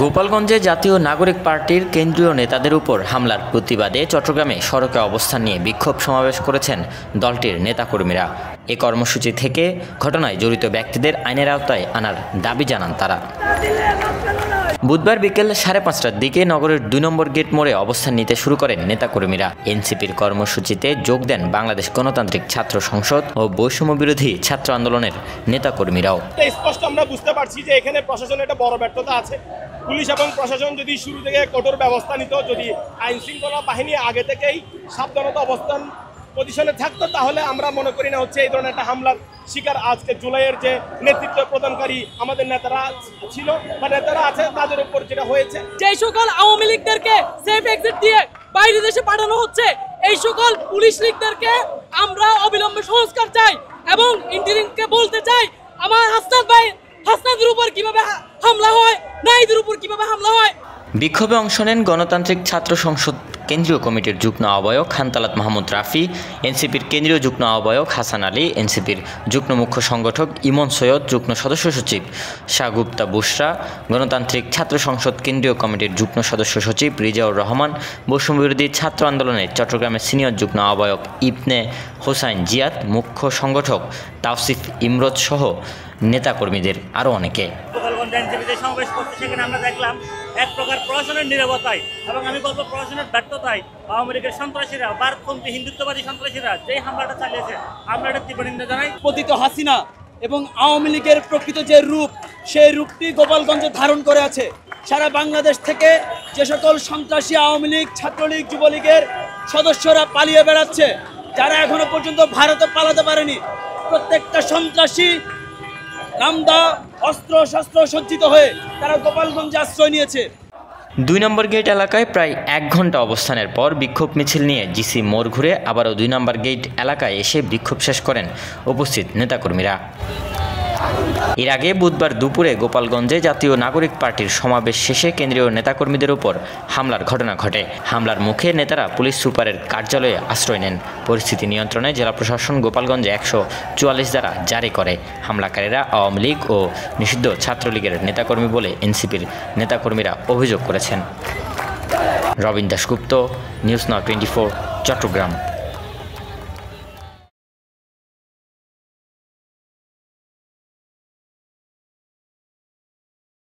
গোপালগঞ্জে জাতীয় নাগরিক পার্টির কেন্দ্রীয় নেতাদের উপর হামলার প্রতিবাদে চট্টগ্রামে সড়কে অবস্থান নিয়ে বিক্ষোভ সমাবেশ করেছেন দলটির নেতাকর্মীরা। এ কর্মসূচি থেকে ঘটনায় জড়িত ব্যক্তিদের আইনের আওতায় আনার দাবি জানান তারা। বুধবার বিকেল 5:30টার দিকে নগরের 2 নম্বর গেট মোড়ে অবস্থান নিতে শুরু করেন নেতাকর্মীরা। এনসিপির কর্মসূচিতে যোগ দেন বাংলাদেশ গণতান্ত্রিক ছাত্র সংসদ ও বৈষম্য বিরোধী ছাত্র আন্দোলনের নেতাকর্মীরাও। স্পষ্ট আমরা বুঝতে পারছি যে এখানে প্রশাসনের একটা বড় ব্যর্থতা আছে। পুলিশ এবং প্রশাসন যদি শুরু থেকে কঠোর ব্যবস্থা নিত, যদি আইন শৃঙ্খলা বাহিনী আগে থেকেই সাবধানতা অবস্থান পজিশনে থাকতো, তাহলে আমরা মনে করি না হচ্ছে এই ধরনের একটা হামলার শিকার আজকে জুলাইয়ের যে নেতৃত্ব প্রদানকারী আমাদের নেতারা ছিল বা নেতারা আছে তাদের উপর যেটা হয়েছে। যে সকল আওয়ামী লীগদেরকে সেফ এক্সিট দিয়ে বাইরে দেশে পাঠানো হচ্ছে, এই সকল পুলিশ লীগদেরকে আমরা অবিলম্বে সংস্কার চাই এবং ইন্টারিমকে বলতে চাই আমার হাসনাদের উপর কিভাবে হামলা হয়, নাইদের উপর কিভাবে হামলা হয়। বিক্ষোভে অংশ নেন গণতান্ত্রিক ছাত্র সংসদ কেন্দ্রীয় কমিটির যুগ্ম আহ্বায়ক খানতালাত মাহমুদ রাফি, এনসিপির কেন্দ্রীয় যুগ্ম আহ্বায়ক হাসান আলী, এনসিপির যুগ্ম মুখ্য সংগঠক ইমন সৈয়দ, যুগ্ম সদস্য সচিব শাহগুপ্তা বুশরা, গণতান্ত্রিক ছাত্র সংসদ কেন্দ্রীয় কমিটির যুগ্ম সদস্য সচিব রিজাউর রহমান, বৈষম্য বিরোধী ছাত্র আন্দোলনের চট্টগ্রামের সিনিয়র যুগ্ম আহ্বায়ক ইবনে হোসাইন জিয়াদ, মুখ্য সংগঠক তাওসিফ ইমরোজ সহ নেতাকর্মীদের আরও অনেকে। সমাবেশ করতে সেখানে আমরা দেখলাম এক প্রকার প্রশাসনের নীরবতায় এবং আমি বলবো প্রশাসনের ব্যর্থতায় আওয়ামী লীগের সন্ত্রাসীরা বারপন্থী হিন্দুত্ববাদী সন্ত্রাসীরা যেই হামলাটা চালিয়েছে আমরা এটা তীব্র নিন্দা জানাই। পতিত হাসিনা এবং আওয়ামী লীগের প্রকৃত যে রূপ, সেই রূপটি গোপালগঞ্জে ধারণ করে আছে। সারা বাংলাদেশ থেকে যে সকল সন্ত্রাসী আওয়ামী লীগ, ছাত্রলীগ, যুবলীগের সদস্যরা পালিয়ে বেড়াচ্ছে, যারা এখনো পর্যন্ত ভারতে পালাতে পারেনি, প্রত্যেকটা সন্ত্রাসী নামদা অস্ত্র শস্ত্র সজ্জিত হয়ে তারা গোপালগঞ্জে আশ্রয় নিয়েছে। 2 নম্বর গেট এলাকায় প্রায় 1 ঘন্টা অবস্থানের পর বিক্ষোভ মিছিল নিয়ে জিসি মোড় ঘুরে আবারও 2 নম্বর গেট এলাকায় এসে বিক্ষোভ শেষ করেন উপস্থিত নেতাকর্মীরা। এর আগে বুধবার দুপুরে গোপালগঞ্জে জাতীয় নাগরিক পার্টির সমাবেশ শেষে কেন্দ্রীয় নেতাকর্মীদের উপর হামলার ঘটনা ঘটে। হামলার মুখে নেতারা পুলিশ সুপারের কার্যালয়ে আশ্রয় নেন। পরিস্থিতি নিয়ন্ত্রণে জেলা প্রশাসন গোপালগঞ্জে 144 ধারা জারি করে। হামলাকারীরা আওয়ামী লীগ ও নিষিদ্ধ ছাত্রলীগের নেতাকর্মী বলে এনসিপির নেতাকর্মীরা অভিযোগ করেছেন। Robin Dasgupta, news now 24, Chittagong.